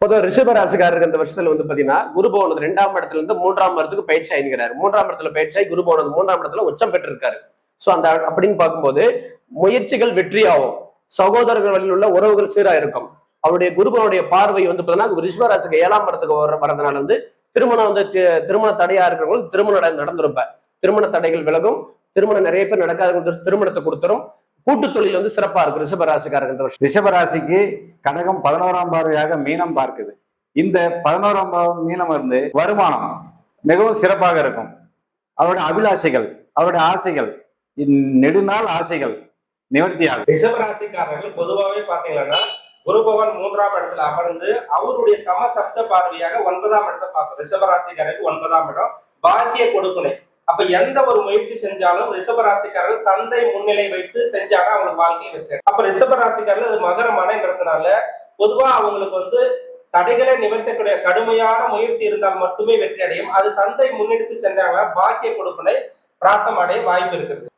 பொதுவாக ரிஷப ராசிக்காரருக்கு இந்த வருஷத்துல வந்து பாத்தீங்கன்னா குரு பவன் 2ஆம் இடத்துல இருந்து 3ஆம் இடத்துக்கு பயிற்சி ஆகிக்கிறாரு. 3ஆம் இடத்துல பயிற்சி ஆகி குரு பவன் 3ஆம் இடத்துல உச்சம் பெற்றிருக்காரு. சோ அந்த அப்படின்னு பார்க்கும்போது முயற்சிகள் வெற்றியாகும். சகோதரர்கள் வழியில் உள்ள உறவுகள் சீரா இருக்கும். அவருடைய குருபவனுடைய பார்வை வந்து பாத்தீங்கன்னா ரிஷப ராசிக்கு 7ஆம் இடத்துக்கு வரதுனால வந்து திருமணம் வந்து திருமண தடையா இருக்கிறவங்களுக்கு திருமணம் நடந்திருப்ப திருமண தடைகள் விலகும். திருமணம் நிறைய பேர் நடக்காத திருமணத்தை கொடுத்துரும். கூட்டு தொழில் வந்து சிறப்பா இருக்கு ரிஷபராசிக்காரங்க இந்த வருஷம். ரிஷபராசிக்கு கடகம் 11ஆம் பார்வையாக மீனம் பார்க்குது. இந்த 11ஆம் பாவம் மீனம் இருந்து வருமானம் மிகவும் சிறப்பாக இருக்கும். அவருடைய அபிலாஷைகள், அவருடைய ஆசைகள், நெடுநாள் ஆசைகள் நிவர்த்தியாகும். ரிஷபராசிக்காரர்கள் பொதுவாகவே பாத்தீங்கன்னா குரு பகவான் 3ஆம் இடத்துல அமர்ந்து அவருடைய சமசப்த பார்வையாக 9ஆம் இடத்தை பார்க்கும். ரிஷபராசிக்காரருக்கு 9ஆம் இடம் பாக்கிய கொடுக்கணும். அப்ப எந்த ஒரு முயற்சி செஞ்சாலும் ரிஷபராசிக்காரர்கள் தந்தை முன்னிலை வைத்து செஞ்சாங்க அவங்களுக்கு வாழ்க்கையை வெற்றி. அப்ப ரிஷபராசிக்காரர்கள் அது மகர மனைன்றதுனால பொதுவா அவங்களுக்கு வந்து தடைகளை நிவர்த்தக்கூடிய கடுமையான முயற்சி இருந்தால் மட்டுமே வெற்றி அடையும். அது தந்தை முன்னெடுத்து சென்றாங்க பாக்கிய கொடுப்பனை பிரார்த்தம் அடைய வாய்ப்பு இருக்குது.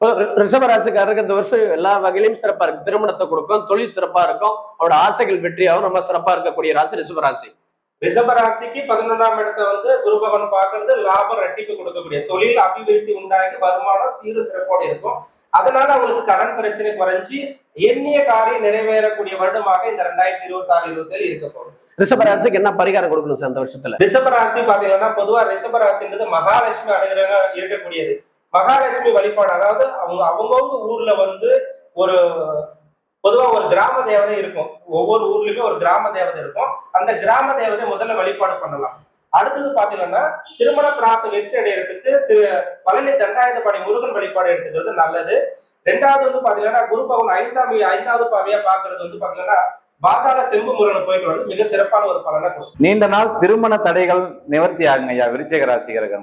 ரிஷபராசிக்காரருக்கு இந்த வருஷம் எல்லா வகையிலும் சிறப்பா இருக்கு. திருமணத்தை கொடுக்கும், தொழில் சிறப்பா இருக்கும், அவரோட ஆசைகள் வெற்றியாகவும் ரொம்ப சிறப்பா இருக்கக்கூடிய ராசி ரிஷபராசி. ரிஷபராசிக்கு 11ஆம் இடத்தை வந்து குரு பகவான் பார்க்கறது லாபம் ரெட்டிப்பு கொடுக்கக்கூடிய தொழில் அபிவிருத்தி உண்டாகி வருமானம் சீர சிறப்போடு இருக்கும். அதனால அவங்களுக்கு கடன் பிரச்சனை குறைஞ்சி எண்ணிய காரியம் நிறைவேறக்கூடிய வருடமாக இந்த 2026-27 இருக்க போகுது. ரிஷபராசிக்கு என்ன பரிகாரம் கொடுக்கணும் சார் இந்த வருஷத்துல? ரிஷபராசி பாத்தீங்கன்னா பொதுவா ரிஷபராசின்றது மகாலட்சுமி அனுகிரகம் இருக்கக்கூடியது. மகாலட்சுமி வழிபாடு, அதாவது அவங்கவுங்க ஊர்ல வந்து ஒரு பொதுவா ஒரு கிராம தேவதை இருக்கும். ஒவ்வொரு ஊர்லயுமே ஒரு கிராம தேவதை இருக்கும். அந்த கிராம தேவதை முதல்ல வழிபாடு பண்ணலாம். அடுத்தது பாத்தீங்கன்னா திருமண பிரார்த்தனை வெற்றி அடைகிறதுக்கு பழனி தண்டாயுதபாணி முருகன் வழிபாடு எடுத்துக்கிறது நல்லது. 2வது வந்து பாத்தீங்கன்னா குரு பகவான் 5வது பார்வையா பாக்குறது வந்து பாத்தீங்கன்னா பாதாள செம்பு முருகன் போயிட்டு வந்து மிக சிறப்பான ஒரு பலனை கொடுக்கும். நீண்ட நாள் திருமண தடைகள் நிவர்த்தி ஆகுங்க ஐயா விருச்சிக ராசிகர்கள்.